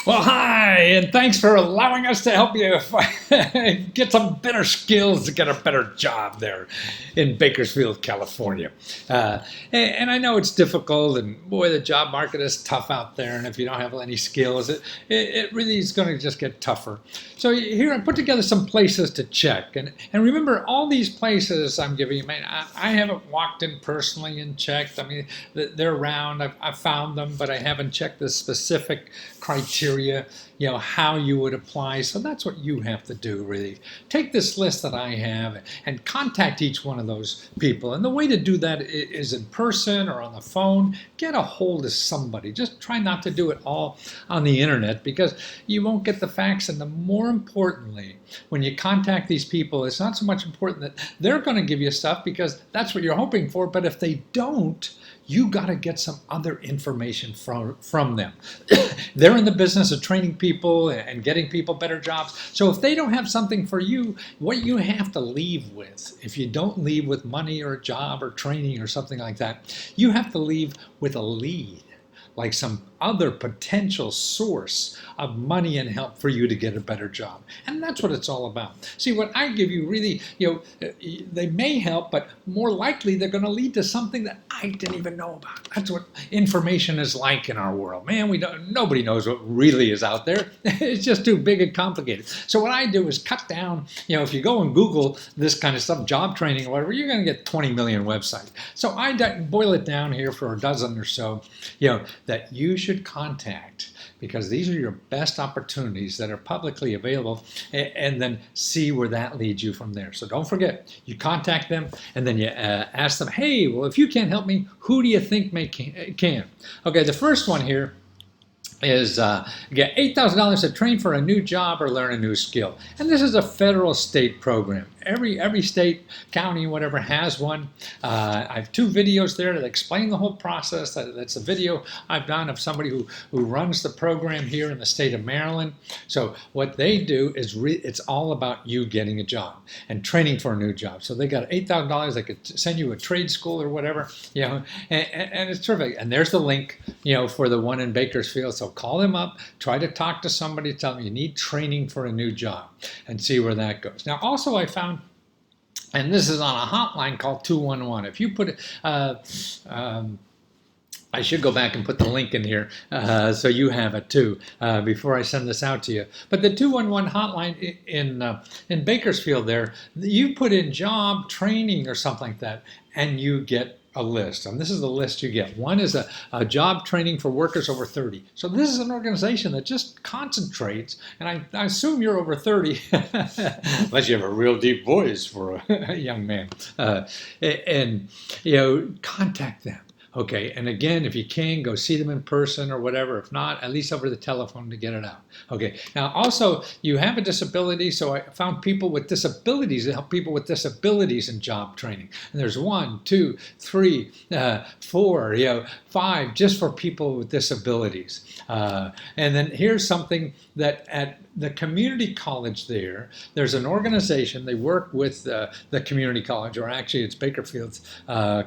Well, hi, and thanks for allowing us to help you get some better skills to get a better job there in Bakersfield, California. And I know it's difficult, and boy, the job market is tough out there. And if you don't have any skills, it really is going to just get tougher. So here I put together some places to check, and remember all these places I'm giving you. Man, I haven't walked in personally and checked. I mean, they're around. I've found them, but I haven't checked the specific criteria, how you would apply. So that's what you have to do, really. Take this list that I have and contact each one of those people. And the way to do that is in person or on the phone. Get a hold of somebody. Just try not to do it all on the internet, because you won't get the facts. And the more importantly, when you contact these people, it's not so much important that they're going to give you stuff, because that's what you're hoping for. But if they don't, you got to get some other information from them. They're in the business of training people and getting people better jobs. So if they don't have something for you, what you have to leave with, if you don't leave with money or a job or training or something like that, you have to leave with a lead, like some other potential source of money and help for you to get a better job. And that's what it's all about. See, what I give you really, they may help, but more likely they're going to lead to something that I didn't even know about. That's what information is like in our world. Man, nobody knows what really is out there. It's just too big and complicated. So what I do is cut down, if you go and Google this kind of stuff, job training or whatever, you're going to get 20 million websites. So I boil it down here for a dozen or so, that you should contact, because these are your best opportunities that are publicly available, and then see where that leads you from there. So don't forget, you contact them, and then you ask them, hey, well, if you can't help me, who do you think can? Okay, the first one here is get $8,000 to train for a new job or learn a new skill. And this is a federal state program. Every state, county, whatever has one. I have 2 videos there that explain the whole process. That's a video I've done of somebody who runs the program here in the state of Maryland. So what they do is it's all about you getting a job and training for a new job. So they got $8,000. They could send you a trade school or whatever, and it's terrific. And there's the link, for the one in Bakersfield. So call them up, try to talk to somebody, tell them you need training for a new job, and see where that goes. Now, also I found, and this is on a hotline called 211. If you put it, I should go back and put the link in here so you have it too before I send this out to you. But the 211 hotline in Bakersfield there, you put in job training or something like that, and you get a list. And this is the list you get. One is a job training for workers over 30. So this is an organization that just concentrates, and I assume you're over 30, unless you have a real deep voice for a young man. And contact them. Okay, and again, if you can, go see them in person or whatever. If not, at least over the telephone to get it out. Okay, now also, you have a disability, so I found people with disabilities to help people with disabilities in job training. And there's 1, 2, 3, 4, 5, just for people with disabilities. And then here's something that at the community college there's an organization, they work with the community college, or actually it's Bakersfield's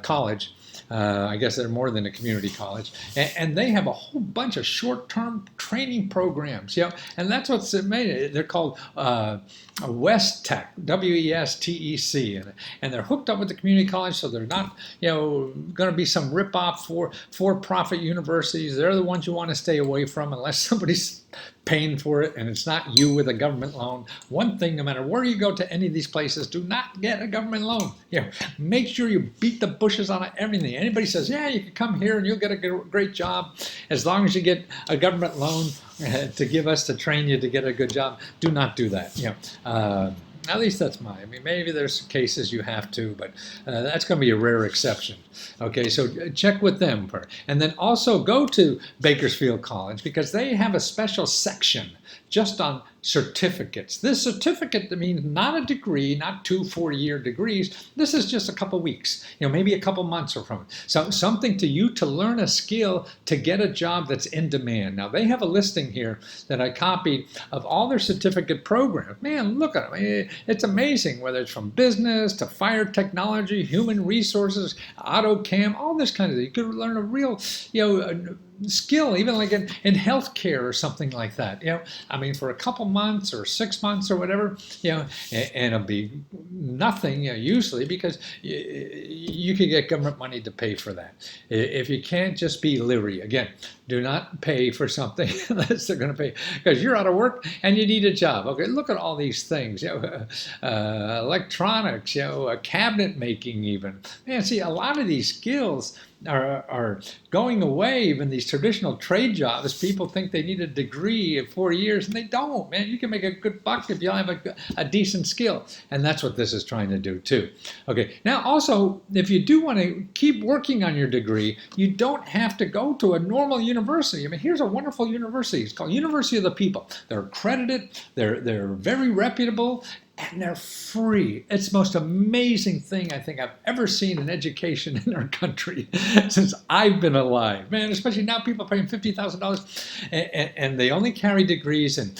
college. I guess they're more than a community college, and they have a whole bunch of short-term training programs, and that's what's made it. They're called West Tech, WESTEC, and they're hooked up with the community college, so they're not, going to be some rip-off for-profit universities. They're the ones you want to stay away from unless somebody's paying for it and it's not you with a government loan. One thing, no matter where you go to any of these places, do not get a government loan. Make sure you beat the bushes on everything. Anybody says, yeah, you can come here and you'll get a great job, as long as you get a government loan to give us to train you to get a good job, do not do that. At least that's mine. I mean, maybe there's cases you have to, but that's going to be a rare exception. Okay, so check with them. And then also go to Bakersfield College, because they have a special section just on certificates. This certificate means not a degree, not 2 4-year degrees. This is just a couple weeks, maybe a couple months or from it. So something to you to learn a skill to get a job that's in demand. Now they have a listing here that I copied of all their certificate programs. Man, look at them. It's amazing, whether it's from business to fire technology, human resources, AutoCAM, all this kind of thing. You could learn a real, skill, even like in healthcare or something like that. I mean, for a couple months or 6 months or whatever, and it'll be nothing, usually, because you can get government money to pay for that. If you can't, just be leery. Again, do not pay for something unless they're going to pay, because you're out of work and you need a job. Okay, look at all these things, electronics, cabinet making, even. Man, see, a lot of these skills are going away. Even these traditional trade jobs, people think they need a degree of 4 years, and they don't. Man, you can make a good buck if you have a decent skill, and that's what this is trying to do too. Okay, now also, if you do want to keep working on your degree, you don't have to go to a normal university. I mean, here's a wonderful university. It's called University of the People. They're accredited. They're very reputable. And they're free. It's the most amazing thing I think I've ever seen in education in our country since I've been alive. Man, especially now, people are paying $50,000, and they only carry degrees in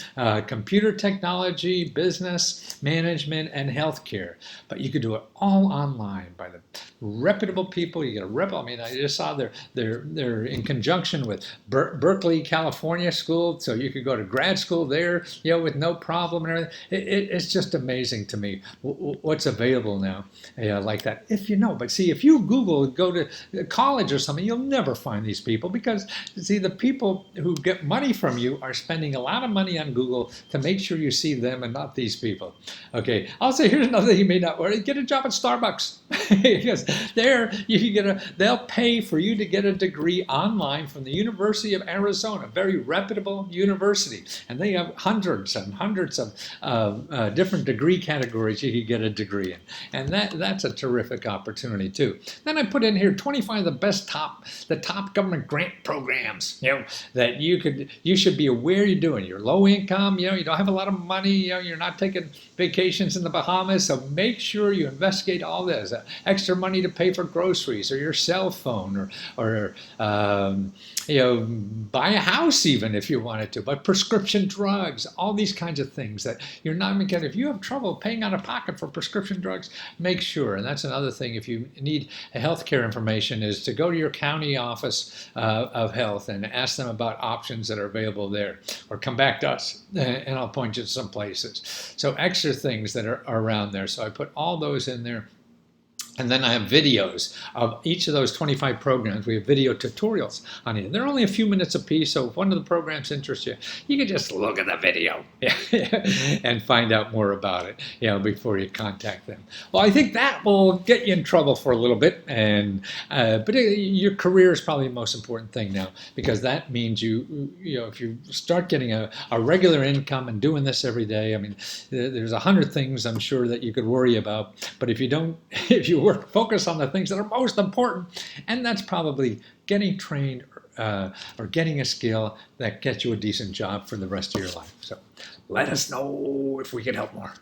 computer technology, business, management, and healthcare. But you could do it all online by the reputable people. You get I mean, I just saw they're in conjunction with Berkeley, California school, so you could go to grad school there, with no problem and everything. It's just amazing to me what's available now, like that. If you know, but see, if you Google, go to college or something, you'll never find these people, because see, the people who get money from you are spending a lot of money on Google to make sure you see them and not these people. Okay, I'll say here's another thing you may not worry: get a job at Starbucks, because there you can they'll pay for you to get a degree online from the University of Arizona, a very reputable university, and they have hundreds and hundreds of different degree categories you could get a degree in, and that's a terrific opportunity too. Then I put in here 25 of the top government grant programs, that you should be aware you're doing. You're low income, you don't have a lot of money, you're not taking vacations in the Bahamas, so make sure you investigate all this. Extra money to pay for groceries, or your cell phone, or buy a house even if you wanted to, but prescription drugs, all these kinds of things that you're not going to get. If you have trouble paying out of pocket for prescription drugs, make sure. And that's another thing, if you need healthcare information, is to go to your county office of health and ask them about options that are available there, or come back to us and I'll point you to some places. So extra things that are around there. So I put all those in there. And then I have videos of each of those 25 programs. We have video tutorials on it. They're only a few minutes a piece, so if one of the programs interests you, you can just look at the video and find out more about it, before you contact them. Well, I think that will get you in trouble for a little bit, but your career is probably the most important thing now, because that means if you start getting a regular income and doing this every day, I mean, there's 100 things I'm sure that you could worry about, but if you focus on the things that are most important, and that's probably getting trained or getting a skill that gets you a decent job for the rest of your life. So let us know if we can help more.